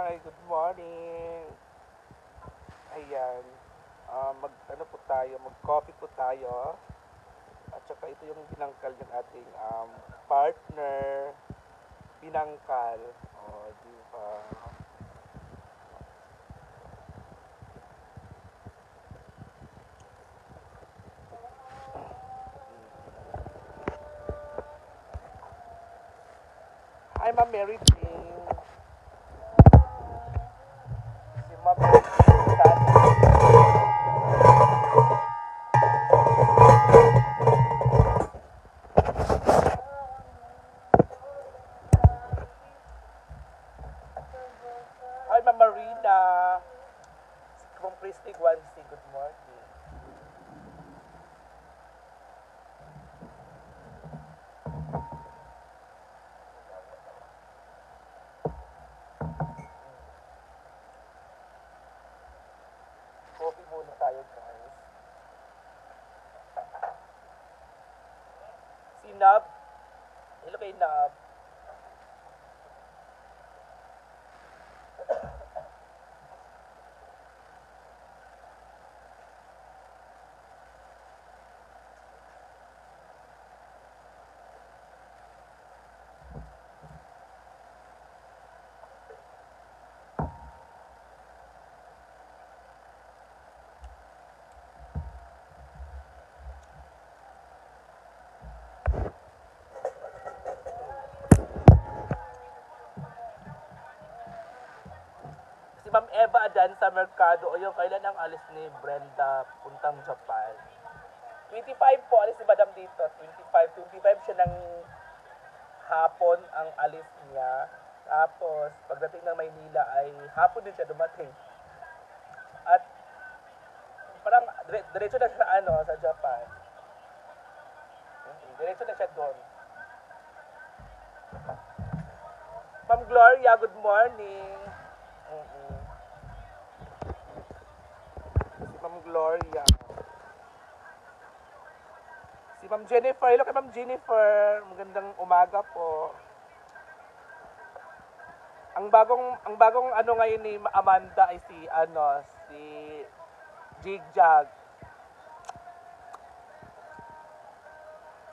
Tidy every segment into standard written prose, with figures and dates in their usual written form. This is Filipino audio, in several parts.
Hi, good morning. Ayan. Ano po tayo, mag-coffee po tayo. At saka ito yung binangkal ng ating partner. Binangkal. Di ba? Hi, Ma'am Mary Jane. Si Ma'am Mary Jane Hi, Ma'am Marina. From Christy Guancy, good morning. Coffee muna tayo, guys. Si Nab. Hello kay Nab. Si Ma'am Eva Adan sa Merkado o yung kailan ang alis ni Brenda puntang Japan. 25 po, alis si Madam dito. 25, 25 siya ng hapon ang alis niya. Tapos, pagdating ng Maynila ay hapon din siya dumating. At parang diretso na siya sa Japan. Diretso na siya doon. Ma'am Gloria, good morning. Si Ma'am Gloria. Si Ma'am Jennifer. Hello kay Ma'am Jennifer. Magandang umaga po. Ang bagong ngayon ni Amanda ay si Jigjag.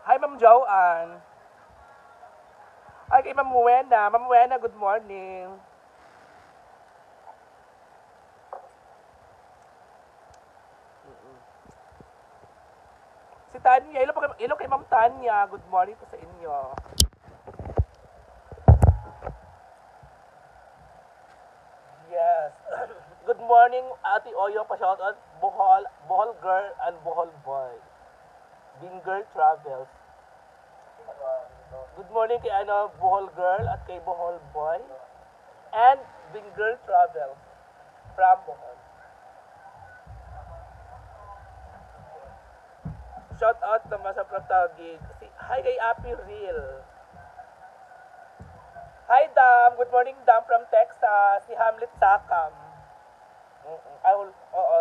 Hi Ma'am Joanne. Hi kay Ma'am Wena. Ma'am Wena, good morning. Si Tanya, hello kay Ma'am Tanya. Good morning po sa inyo. Yes. Good morning, Ate Oyo, pa-shoutout, Bohol Girl and Bohol Boy. Binger Travels. Good morning kay Bohol Girl at kay Bohol Boy. And Binger Travels from Bohol. Shout out naman sa Protagig. Hi kay Happy Real. Hi Dam, good morning Dam from Texas. Si Hamlet Sakam. Oo.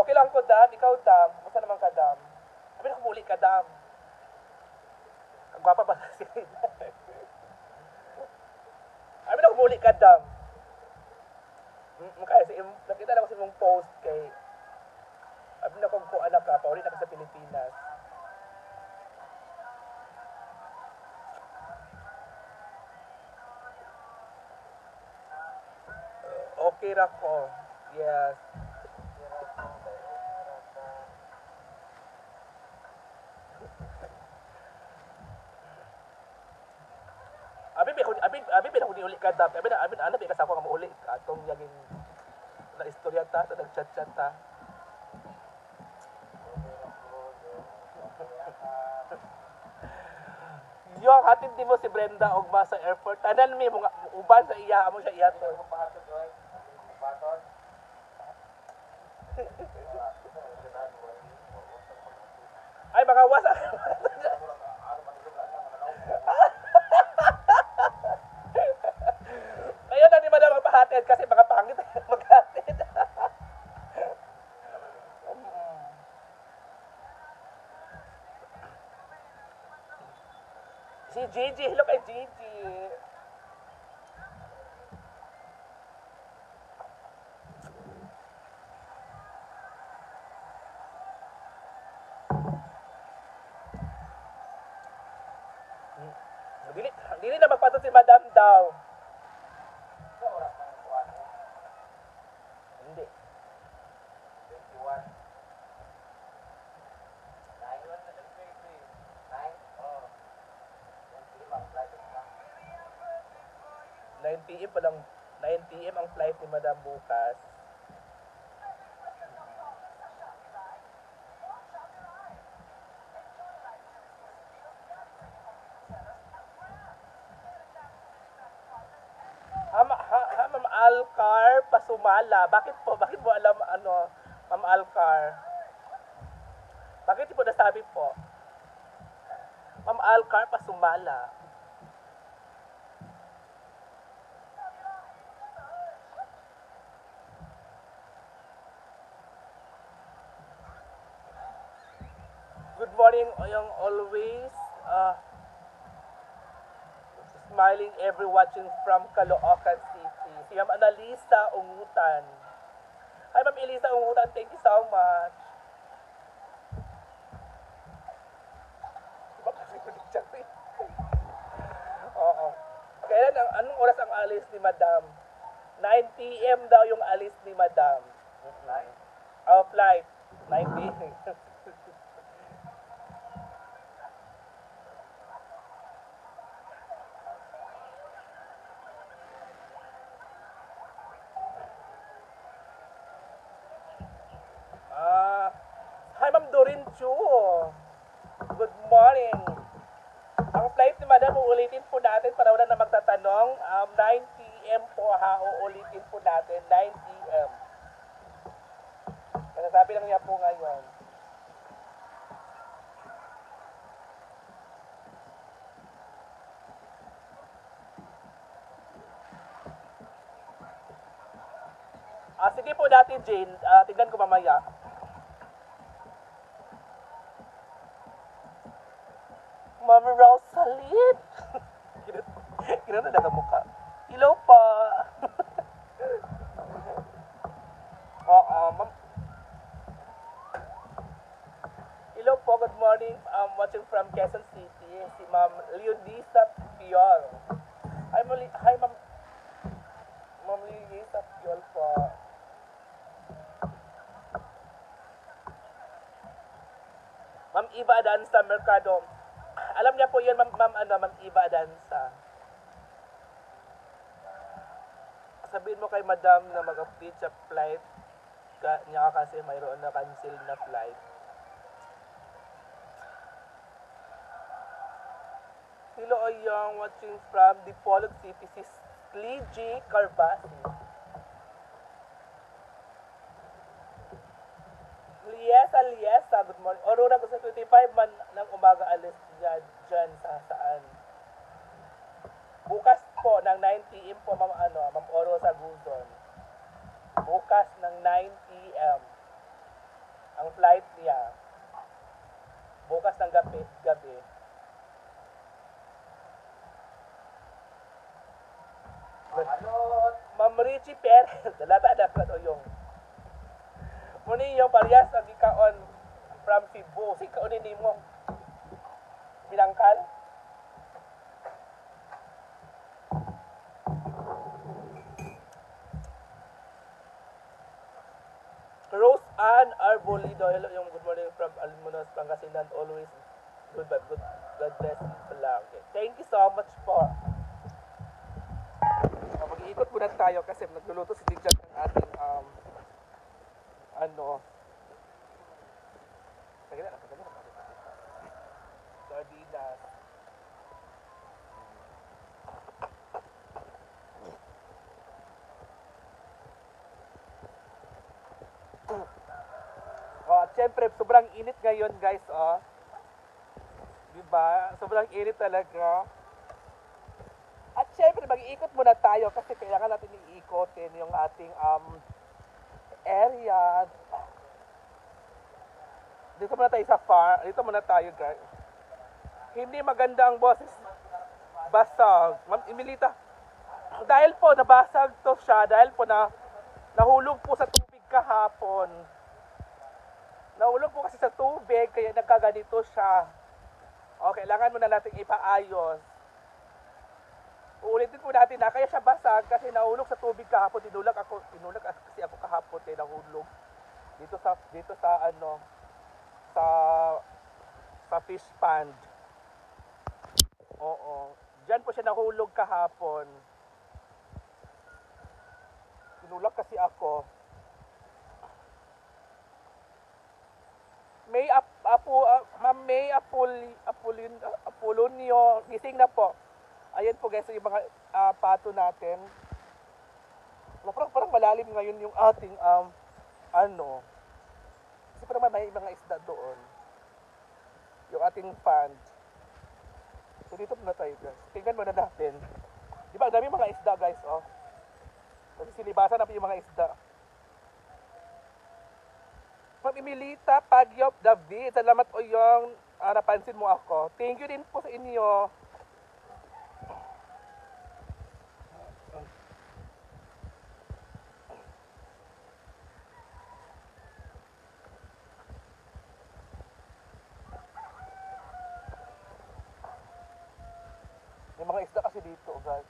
Okay lang ko Dam, ikaw Dam. Kumusta naman ka Dam? Sabi na kumuli ka Dam. Ang gwapa ba si Sabi na kumuli ka Dam. Kasi nakita lang ko sa mong post kay sabi na kung anak ka, paulit na ka sa Pilipinas. Okay ra ko. Yes. Abi ko ni uli ka dap. Abi ana bi ka sa ako nga uli atong yaging na istorya ta sa nagchat-chat ta. Yo, hatid di mo si Brenda og ba sa airport. Tanan mi mga uban sa iya amo siya iyato. Ay mga wasa. Kayo na ni madam magpahatid kasi mga pangit maghatid. Si Gigi, hello kay Gigi. Dili, dili na magpatot si Madam daw. Hindi. 9 p.m. pa lang, 9 p.m. ang flight ni Madam bukas. Ma'am Alcar Pasumala. Bakit po? Bakit mo alam ano, Ma'am Alcar? Bakit po nasabi po? Ma'am Alcar Pasumala. Good morning, yung always. Smiling every watching from Caloocan City. Si Ma'am Annalisa Ungutan. Hi Ma'am Elisa Ungutan, thank you so much. Oo. Kailan anong oras ang alis ni Madam? 9 p.m. daw yung alis ni Madam. Flight. 9 p.m. Hi Ma'am Dorin Chu. Good morning. Ang flight ni Madam, uulitin po natin para wala na magtatanong. 9 p.m. po ha, uulitin po natin. 9 p.m. Nasasabi lang niya po ngayon. Sige po dati Jane, tignan ko mamaya. Ma'am Rosalit. Kino na nagamukha. Hello pa. Oo, ma'am. Hello po, good morning. I'm watching from Quezon City. Si Ma'am Leonisa Piol. Hi Ma'am. Ma'am Leonisa Piol po. Ma'am Iva Adanza Mercado. Alam niya po 'yun, Ma'am Iva Adanza. Sabihin mo kay Madam na mag-update sa flight niya kasi mayroon na cancel na flight. Hello Oyong, watching from Dipolog City, si Lee G. Carbasi. Liesa, good morning. Aurora, gusto 25 man ng umaga alis dyan sa saan. Bukas po ng 9 p.m. po Ma'am Oro sa Guzon. Bukas ng 9 p.m. ang flight niya. Bukas ng gabi. Ma'am Richie Perez, dalata na ko yung. Muni yung parehas ang ikaon from Cebu. Si kaunin mo. Binangkal. Rose Ann Arbolido. Hello, yung good morning from Almonas, Pangasinan. Always good vibe. God bless you pala. Okay. Thank you so much po. Mag-iikot muna tayo kasi nagluluto si Dijan ng ating sardinas. At syempre, sobrang init ngayon guys, diba? Sobrang init talaga. At syempre, mag-iikot muna tayo kasi kailangan natin iikotin yung ating area. Dito muna tayo sa farm. Dito muna tayo, guys. Hindi maganda ang boses. Basag. Ma'am Emilita, dahil po nabasag to siya, dahil po nahulog po sa tubig kahapon. Nahulog po kasi sa tubig, kaya nagkaganito siya. O, kailangan muna natin ipaayos. Uulitin po natin na kaya siya basag kasi nahulog sa tubig kahapon. Tinulak kasi ako kahapon kaya nahulog dito sa ano sa fish pond. Oo. Diyan po siya nahulog kahapon. Tinulak kasi ako. Ma'am May Apolonio, gising na po. Ayan po guys, yung mga pato natin. Parang malalim ngayon yung ating kasi parang may mga isda doon. Yung ating pond. So dito muna tayo guys. Tingnan muna natin. Di ba ang dami mga isda guys, oh. Kasi silibasan na po yung mga isda. Ma'am Emilita Pagyop David, salamat po yung napansin mo ako. Thank you din po sa inyo. May mga isda kasi dito guys.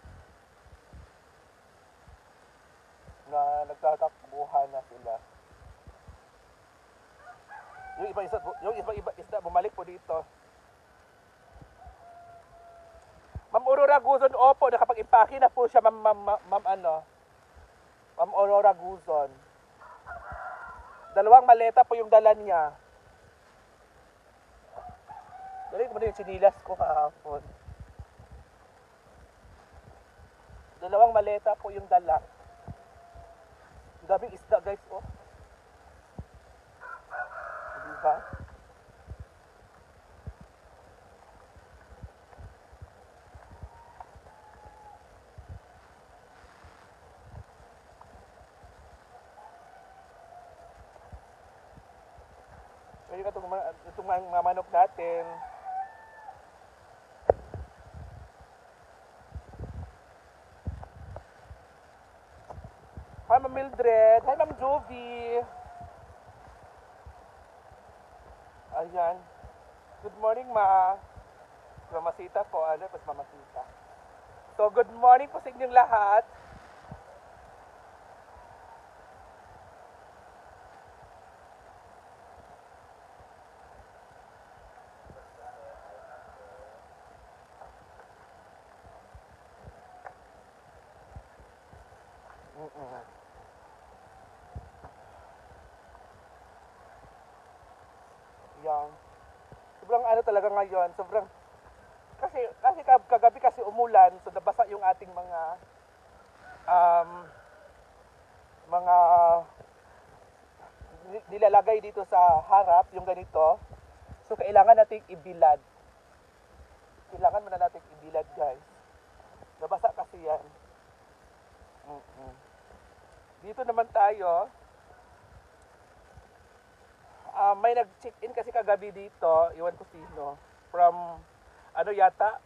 Na nagtatakbuhan na sila. Yung iba isda bumalik po dito. Ma'am Aurora Guzon, opo, nakapag-impake na po siya, Ma'am Aurora Guzon. 2 maleta po yung dala niya. Dali ko muna yung sinilas ko kahapon. 2 maleta po yung dala. Ang daming isda guys, oh. Diba? Pwede ka itong mga manok natin. Hi Ma'am Mildred. Hi Ma'am Jovi. Ayan. Good morning ma. Mamasita ko. Pas mamasita. So good morning po sa inyong lahat. Yan. Sobrang talaga ngayon, kasi kagabi kasi umulan, so nabasa yung ating mga nilalagay dito sa harap, yung ganito. So kailangan nating ibilad. Kailangan muna nating ibilad, guys. Nabasa kasi yan. Dito naman tayo. May nag-check-in kasi kagabi dito, iwan ko sino, from, yata,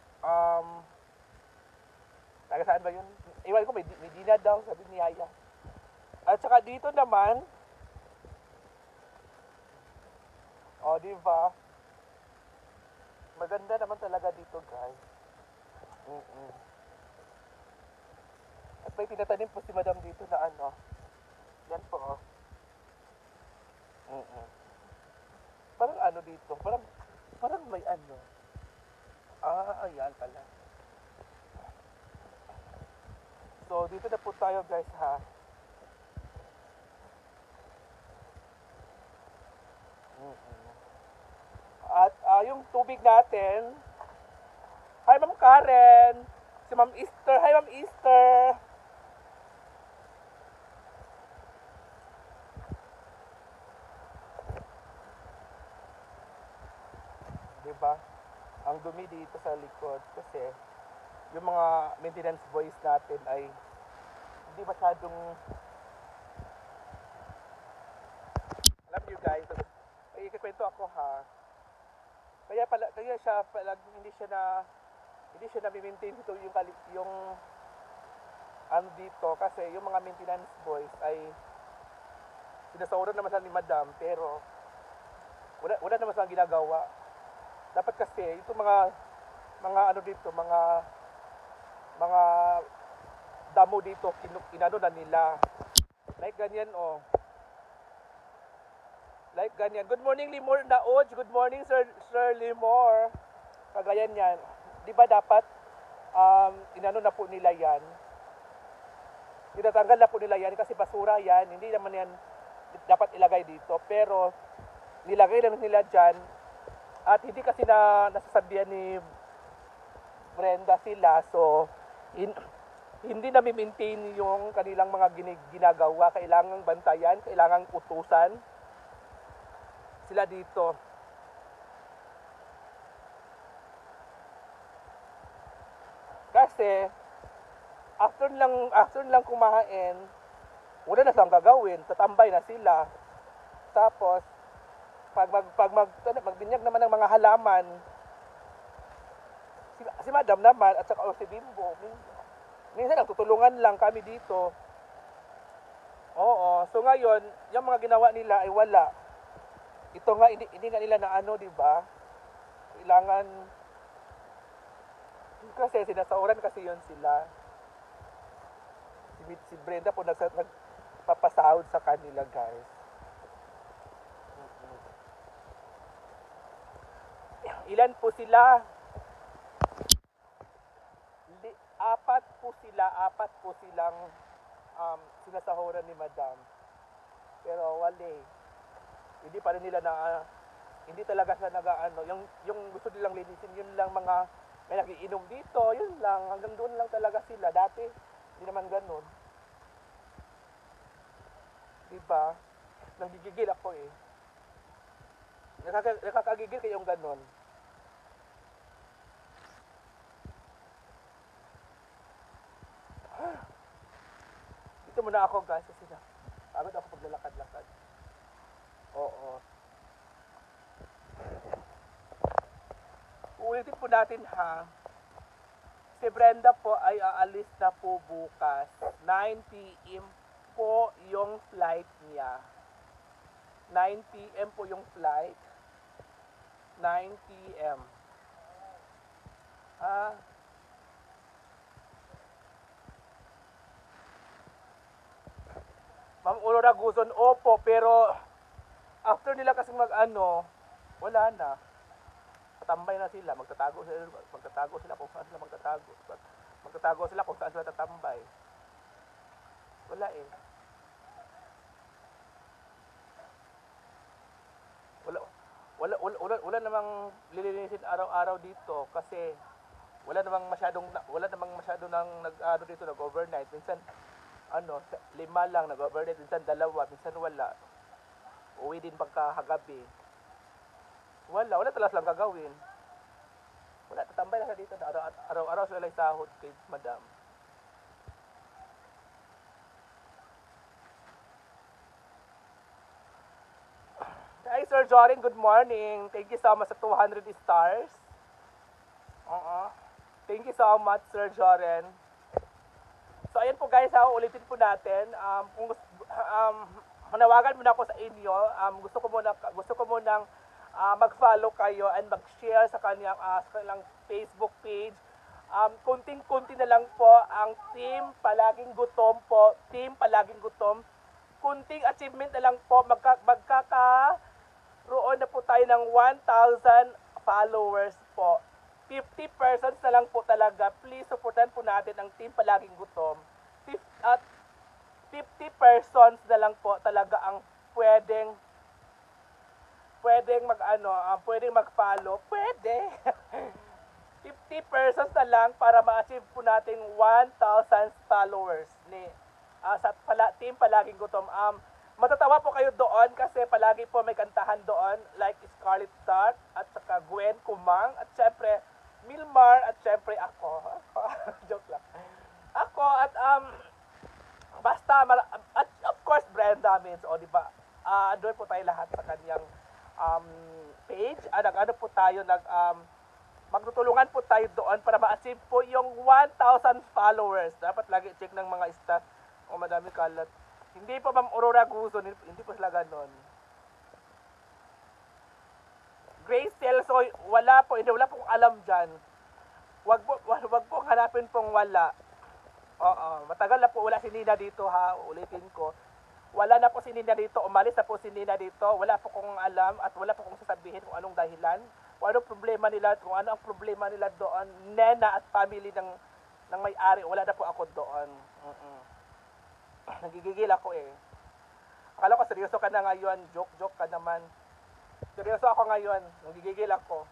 taga saan ba yun? Iwan ko, may Medina daw, sabi ni Yaya. At saka dito naman, diba? Maganda naman talaga dito, guys. At may tinatanim po si Madam dito na yan po, oh. Parang dito, parang may ayan pala. So, dito na po tayo guys ha. At yung tubig natin, hi Ma'am Karen, si Ma'am Easter, hi Ma'am Easter. Diba? Ang dumi dito sa likod kasi yung mga maintenance boys natin ay hindi masyadong, alam nyo guys, ay ikakwento ako ha. Kaya siya hindi siya na-maintain ito yung dito kasi yung mga maintenance boys ay sinasawaran naman sila ni Madam pero wala naman silang ginagawa. Dapat kasi ito mga dito, mga mga damo dito, inano na nila. Like ganyan, oh. Like ganyan. Good morning, Limor Naoj. Good morning, Sir Limor. Kagayan yan. Di ba dapat inano na po nila yan? Tinatanggal na po nila yan kasi basura yan. Hindi naman yan dapat ilagay dito. Pero nilagay naman nila dyan. At hindi kasi nasasabihan ni Brenda sila. So, hindi na maintain yung kanilang mga ginagawa. Kailangang bantayan, kailangang utusan sila dito. Kasi after lang kumain, wala na silang gagawin, tatambay na sila. Tapos magbinyag naman ng mga halaman, si Madam naman at saka si Bimbo, minsan nagtutulungan lang kami dito. Oo, so ngayon, yung mga ginawa nila ay wala. Ito nga, hindi nga nila na ano, di ba? Kailangan, kasi sinasauran kasi yun sila. Si Brenda po nagpapasahod sa kanila, guys. Ilan po sila? Apat po silang sinasahuran ni Madam. Pero wala. Hindi pa rin nila hindi talaga sa yung gusto nilang linisin, yun lang mga may nagiinom dito, yun lang, hanggang doon lang talaga sila. Dati, hindi naman ganun. Diba? Nanggigigil ako eh. Nakakagigil kayong ganun. Dito muna ako, guys, kasi pagod ako paglalakad-lakad. Oo. Ulitin po natin, ha. Si Brenda po ay aalis na po bukas. 9 p.m. po yung flight niya. 9 p.m. po yung flight. 9 p.m. Ma'am Aurora Guzon, opo, pero after nila kasi wala na. Tatambay na sila, magtatago sila kung saan sila magtatago. Magtatago sila kung saan sila tatambay. Wala eh. Wala namang lilinisin araw-araw dito kasi wala namang masyado nang dito nag-overnight. Minsan 5 lang nag-overnight, minsan 2, minsan wala. Uwi din pagkahagabi. Wala talaga silang gagawin. Wala, tatambay lang sa dito. Araw-araw sila sahod kay Madam. Hi, Sir Jorin, good morning. Thank you so much sa 200 stars. Thank you so much, Sir Jorin. So, ayan po guys, ulitin po natin. Kung manawagan muna ako sa inyo. Gusto ko munang mag-follow kayo and mag-share sa kanilang Facebook page. Kunting-kunti na lang po ang Team Palaging Gutom po. Team Palaging Gutom. Kunting achievement na lang po. Magkakaroon na po tayo ng 1,000 followers po. 50 persons na lang po talaga. Please supportan po natin ang Team Palaging Gutom. At 50 persons na lang po talaga ang pwedeng mag-follow. Pwede. 50 persons na lang para ma-achieve po natin 1,000 followers sa Team Palaging Gutom. Matatawa po kayo doon kasi palagi po may kantahan doon like Scarlett Tart at saka Gwen Kumang at syempre Milmar at syempre ako. Joke lang. Ako at at of course Brenda means di ba? Doon po tayo lahat sa kanyang page. Po tayo magtutulungan po tayo doon para ma-achieve po yung 1,000 followers. Dapat lagi check ng mga staff. Madami kalat. Hindi po Ma'am Aurora Guzon, hindi po sila ganon. Grace Celso, wala pong alam dyan. Wag po hanapin kahapon pong wala. Oo, matagal na po wala si Nina dito ha, ulitin ko. Wala na po si Nina dito, umalis na po si Nina dito. Wala po kong alam at wala po kong sasabihin kung anong dahilan. Kung anong problema nila, kung ano ang problema nila doon. Nena at family ng may-ari, wala na po ako doon. Nagigigil ako eh. Akala ko seryoso ka na ngayon, joke ka naman. Seryoso ako ngayon, nagigigil ako.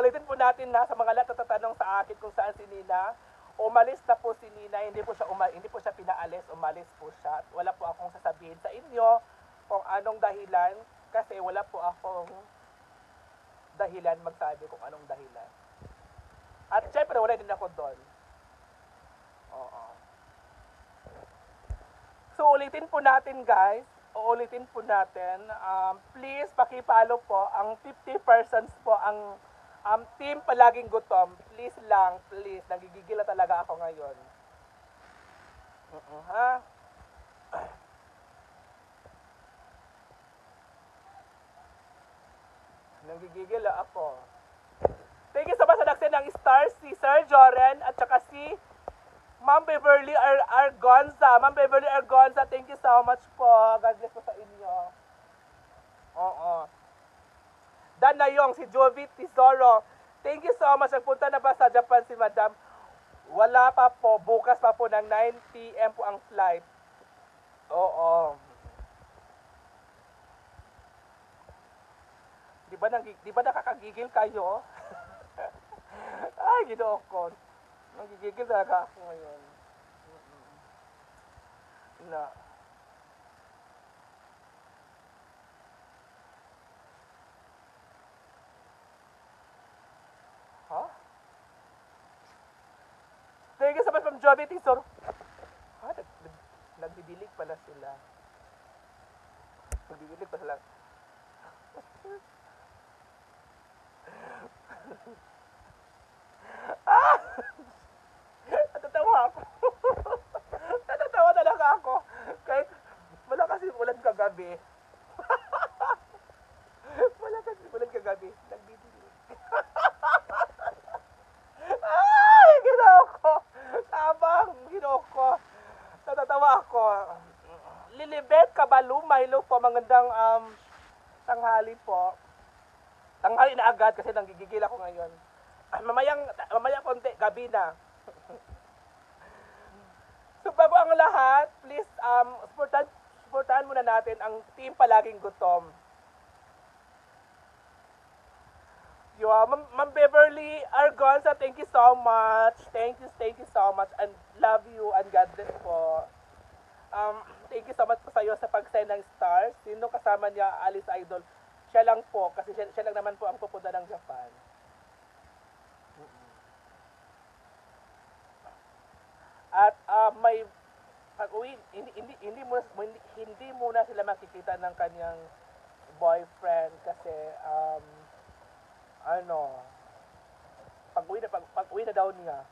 Ulitin po natin na sa mga lahat na tatanong sa akin kung saan si Nina. Umalis na po si Nina, hindi po siya pinaalis, umalis po siya. At wala po akong sasabihin sa inyo kung anong dahilan kasi wala po akong dahilan magsabi kung anong dahilan. At syempre wala din ako doon. Oo. So ulitin po natin guys, uulitin po natin. Please paki-follow po ang 50 persons po ang team Palaging Gutom. Please lang, please. Nagigigil na talaga ako ngayon. Ha? Nagigigil na ako. Thank you so much sa nagsend ng stars, si Sir Joren at saka si Ma'am Beverly Argonza. Ma'am Beverly Argonza, thank you so much po. God bless po sa inyo. Oo. Dan na yung si Jovit Tesoro. Thank you so much. Nagpunta na ba sa Japan si Madam? Wala pa po. Bukas pa po ng 9 p.m. po ang flight. Oo. Di ba nakakagigil kayo? Ay, ginoo ko. Nagigigil talaga ako ngayon. Na. Huh? Thank you so much from Joby Tisor. Ha? Nagbibilig pala sila. Nagbibilig pa sila. Natatawa ako. Natatawa talaga ako. Kahit wala kasi ulan kagabi. Wala kasi ulan kagabi. Nagbibilig. Ay, ginoko. Tabang, ginoko. Natatawa ako. Lilibet Kabaluma, hello po. Magandang tanghali po. Tanghali na agad kasi nanggigigil ako ngayon. Mamaya konti, gabi na. So bago ang lahat, please supportahan muna natin ang team Palaging Gutom. Ma'am Beverly Argonza, thank you so much. Thank you so much and love you and God bless po. Thank you so much po sa iyo sa pag-send ng stars. Sino kasama niya, Alice Idol? Siya lang po, kasi siya lang naman po ang pupunta ng Japan. At may pag-uwi, hindi muna sila makikita ng kanyang boyfriend kasi pag-uwi na daw niya.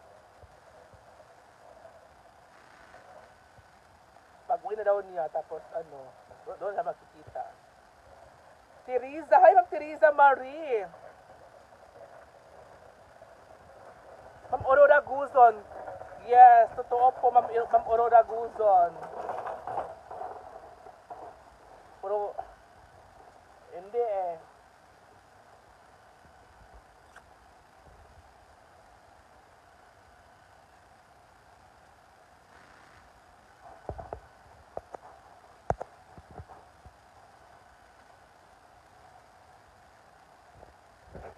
Pag-uwi na daw niya, tapos doon na makikita. Teresa, hi Ma'am Teresa Marie. Ma'am Aurora Guzon. Yes, totoo po Ma'am Aurora Guzon. Pero, hindi eh.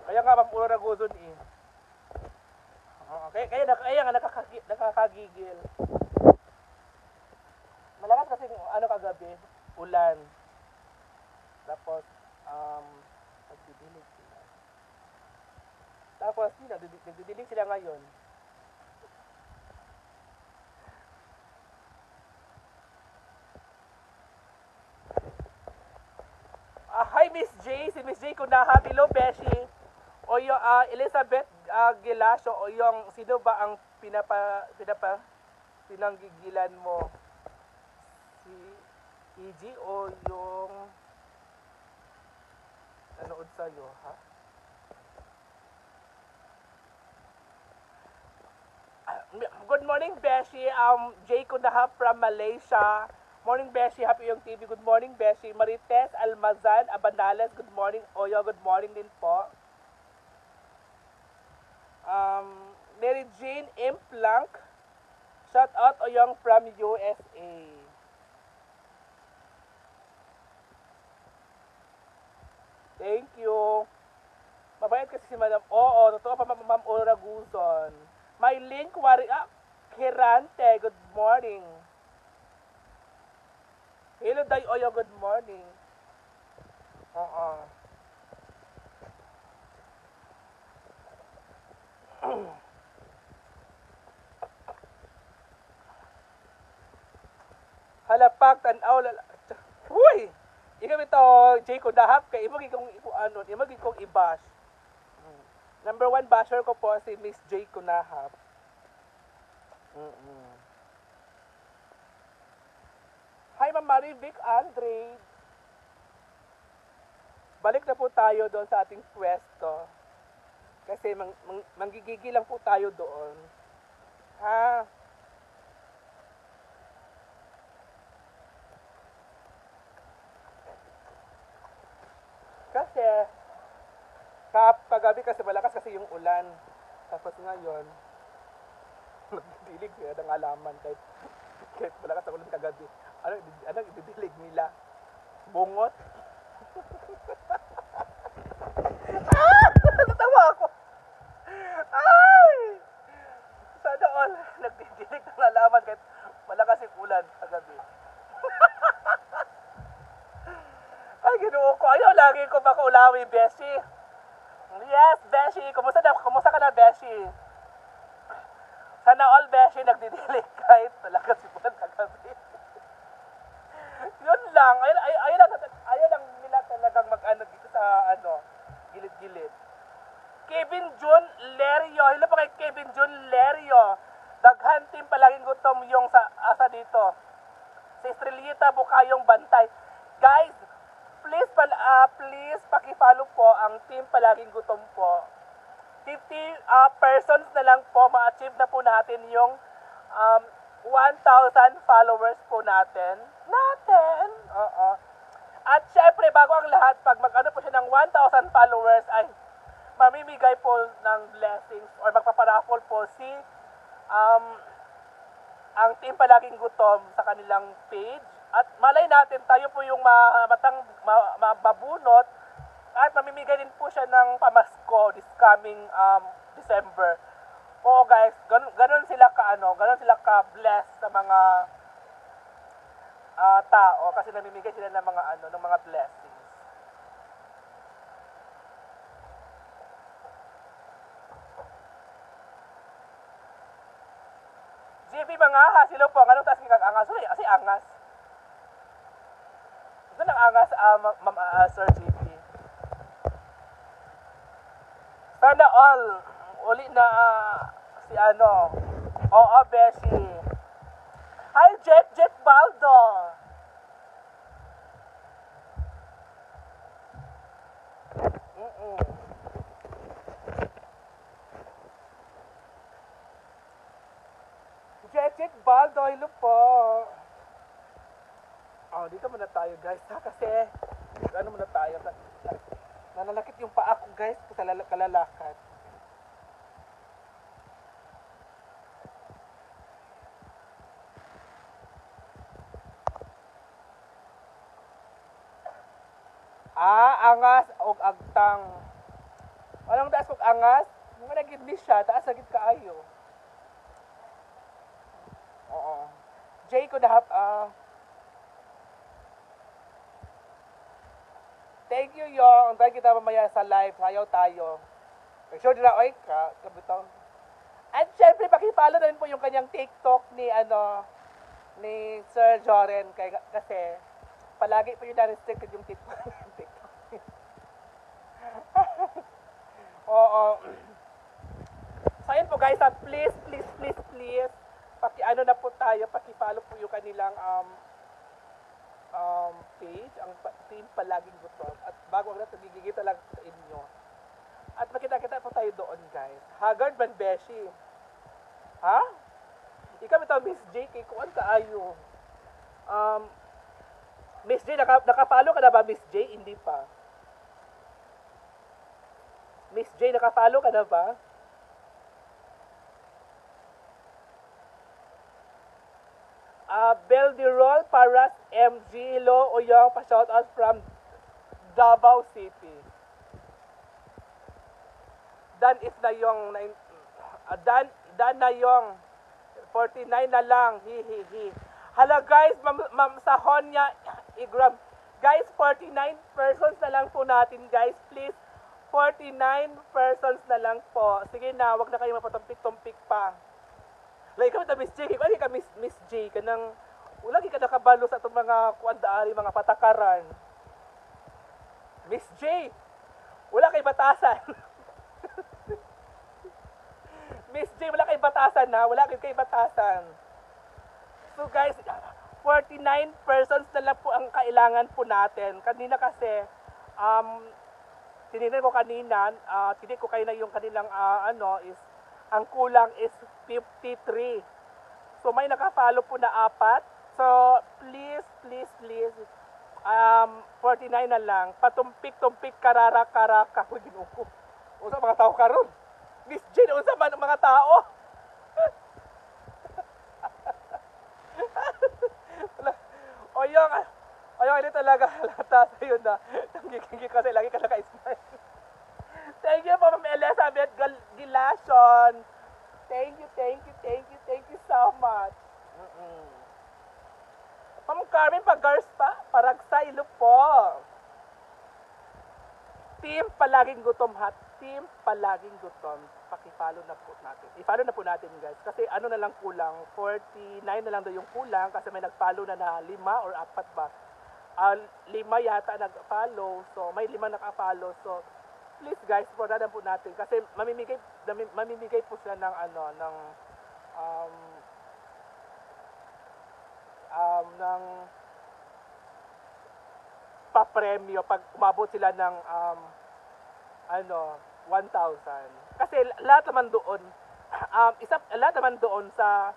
Kaya nga Ma'am Aurora Guzon eh. Kaya nga nakakagigil. Malakas kasi kagabi, ulan. Tapos nagdidilig sila. Tapos nagdidilig sila ngayon. Hi Miss J, si Miss J Kunaha, hello Beshi. O yung Elizabeth Gilasio, o yung sino ba ang pinanggigilan mo? Si EG o yung nanood sa'yo, ha? morning, Beshi. Jay Kunahap from Malaysia. Morning, Beshi. Happy yung TV. Good morning, Beshi. Marites Almazan Abanales. Good morning, Oyo. Good morning din po. Mary Jane M. Plank. Shout out, Oyong from USA. Thank you. Mabait kasi si Madam. Oo, totoo pa, Ma'am Ora Guzon. Mylene Kirante, good morning. Hello, Day Oyo, good morning. Oo. Halapak, tanaw, Uy! Ikaw ito, Jay Kunahap, kay imagi kong imagi kong i-bash. Number 1 basher ko po si Miss Jay Kunahap. Hi, Ma'am Marivic Andre. Balik na po tayo doon sa ating pwesto. Kasi manggigigil lang po tayo doon. Ha? Kasi kagabi kasi malakas kasi yung ulan. Tapos ngayon nagdidilig ng alaman kahit malakas ang ulan kagabi. Ano ibibilig nila? Bungot? Natawa ako. Ay! Sana all nagdidilig ng alaman kahit malakas yung ulan kagabi. Ay, Ginoo ko. Ayaw lagi ko makaulawi, Beshi. Yes, Beshi. Kumusta ka na, Beshi? Sana all, Beshi, nagdidilig kahit talaga si Bulan kagabi. Yun lang. Ayaw lang nila talagang mag-ano dito sa, gilid-gilid. Kevin Jun Lerio. Hello po kay Kevin Jun Lerio. Daghan team palaging gutom yung sa asa dito. Si Estrellita Bukayong Bantay. Guys, please paki-follow po ang team palaging gutom po. 50 persons na lang po ma-achieve na po natin yung 1,000 followers po natin. Oo. At syempre bago ang lahat, pag mag-ano po siya ng 1,000 followers ay mamimigay po ng blessings or magpaparaffle po si ang team palaging gutom sa kanilang page. At malay natin, tayo po yung mababunot at mamimigay din po siya ng pamasko this coming December. Oo guys, ganun sila ka-bless sa mga tao kasi namimigay sila ng mga blessings. JP Mangaha, sila po, anong taas kang angas? Uy, kasi angas. Ito nang angas, Sir JP. Sana all, uli na si Oo, Beshi. Hi, Jack Baldo. Jack Baldo, hello po. Dito muna tayo guys ha, kasi muna tayo. Nananakit yung paa ko guys sa kalalakad. Angas og agtang. Walang taas og angas, mga nagidli siya, taas agit kaayo. Oo. Jay Kunahap, thank you, Yong. Ang kita mamaya sa live. Sayaw tayo. Make sure nila, oy, kabutong. At syempre, pakipalo na rin po yung kanyang TikTok ni Sir Joren. Kasi, palagi po yung na-restricted yung TikTok. Oo. So, ayun po guys, please, na po tayo, pakipalo po yung kanilang page, ang team palaging gutom. At bago ang natin, gigigita lang sa inyo. At makita-kita po tayo doon, guys. Haggard Banbeshi. Ha? Ikaw ito, Miss J, kay kuan kaayo. Um, Miss J, nakapalo ka na ba, Miss J? Hindi pa. Miss J, nakapalo ka na ba? Beldirol Paras MG Lo Uyong pa-shoutout from Davao City. Dan is na yung Dan na yung 49 na lang. Hi. Hala guys, ma'am sa Honya Igram. Guys, 49 persons na lang po natin guys. Please, 49 persons na lang po. Sige na, wag na kayo mapatumpik-tumpik pa. Like kami ta Miss J, kaya ka Miss J kanang wala ka nakabalo sa atong mga kuandaari, mga patakaran. Miss J, wala kay batasan. Miss J, wala kay batasan na, wala kay batasan. So guys, 49 persons na lang po ang kailangan po natin. Kanina kasi, tinignan ko kanina, tinignan ko kayo na yung kanilang, is, ang kulang is 53. So may naka-follow po na 4. So please, 49 na lang. Patumpik-tumpik, karara-karaka. Uy, ginuko. Unsa mga tao karon? Miss Jane, unsa man mga tao? Oyong, hindi talaga halata sa'yo na. Nanggigigil kasi lagi ka naka-smile. Thank you po, Ma'am Elizabeth Gilason. Thank you so much. Ma'am Carmen Pagarsta, Paragsay, ilo po. Team Palaging Gutom ha. Team Palaging Gutom. Paki-follow na po natin. I-follow na po natin guys. Kasi ano na lang kulang. 49 na lang daw yung kulang. Kasi may nag-follow na 5 or 4 ba. 5 yata nag-follow. So may 5 naka-follow. So please guys, supportahan po natin. Kasi mamimigay po sila ng ng pa-premyo pag umabot sila ng 1,000. Kasi lahat naman doon lahat naman doon sa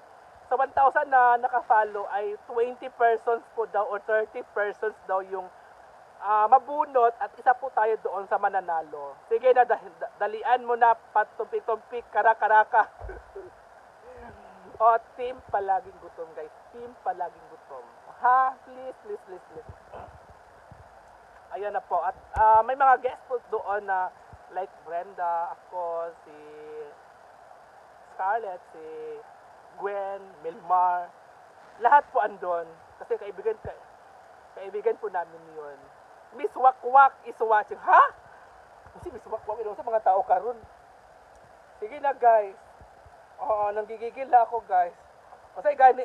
1,000 na naka-follow ay 20 persons po daw or 30 persons daw yung mabunot at isa po tayo doon sa mananalo. Sige na, dalian mo na, patumpik-tumpik, karaka-karaka. O, team Palaging Gutom guys. Team Palaging Gutom. Ha? Please. Ayan na po. At may mga guests po doon na like Brenda, ako, si Scarlett, si Gwen, Milmar. Lahat po andon. Kasi kaibigan po namin yun. Miss Wakwak is watching. Ha? Kasi Miss Wakwak, sa mga tao karon. Sige na guys. Oo, nanggigigil na ako guys. Kasi gani,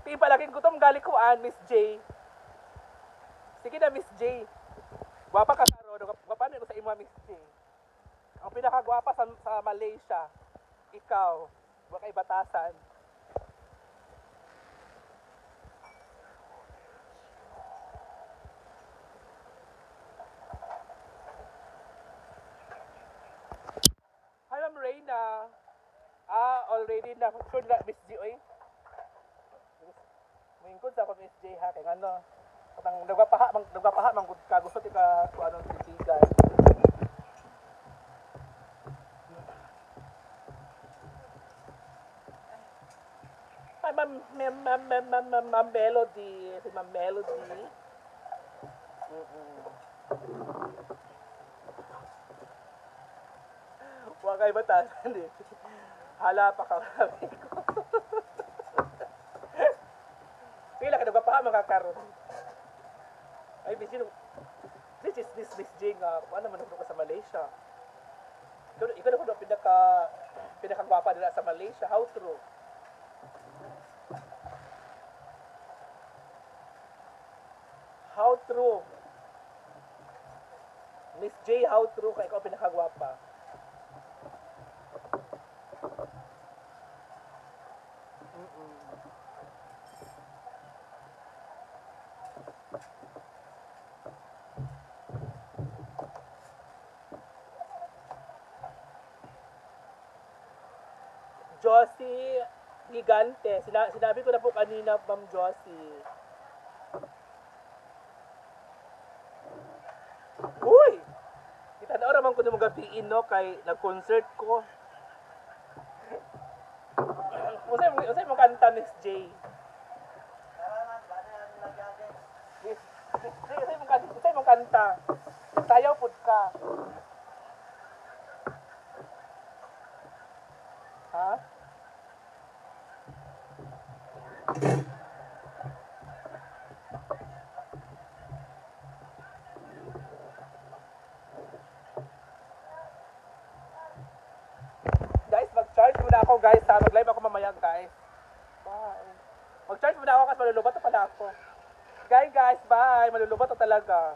Team Palaging Gutom galikuan, Miss J. Sige na, Miss J. Gwapa ka karon. Gwapa na sa imo, Miss J. Ang pinakagwapa sa Malaysia. Ikaw. Wa kay batasan. Hi, Ma'am Reyna. Already na. Sure na, Miss J, oy. Mingkod sa ako, Miss J, ha. Kaya ano, nagwapaha, gusto tika, kung anong titigan. Hi, Ma'am Melody. Si Ma'am Melody. Huwag kayo batasan eh. Hala pa ka kami ko. Pila ka nagpapaha makakaroon. Ay, this is Miss J nga. Ano man ka sa Malaysia? Ikaw na kung pinakagwapa nila sa Malaysia. How true? How true? Miss J, how true ka ikaw pinakagwapa? Josie Gigante. Sinabi ko na po kanina, Ma'am Josie. Uy! Itanaw naman ko na mga gabiin, no? Kay nag-concert ko. Usay mo kanta, Miss J. Usay mo kanta. Sayaw pud ka. Ha? Guys, mag-charge muna ako, guys. Ha? Mag-live ako mamaya, guys. Bye. Mag-charge muna ako kasi malulubat na pala ako. Guys, bye. Malulubat na talaga.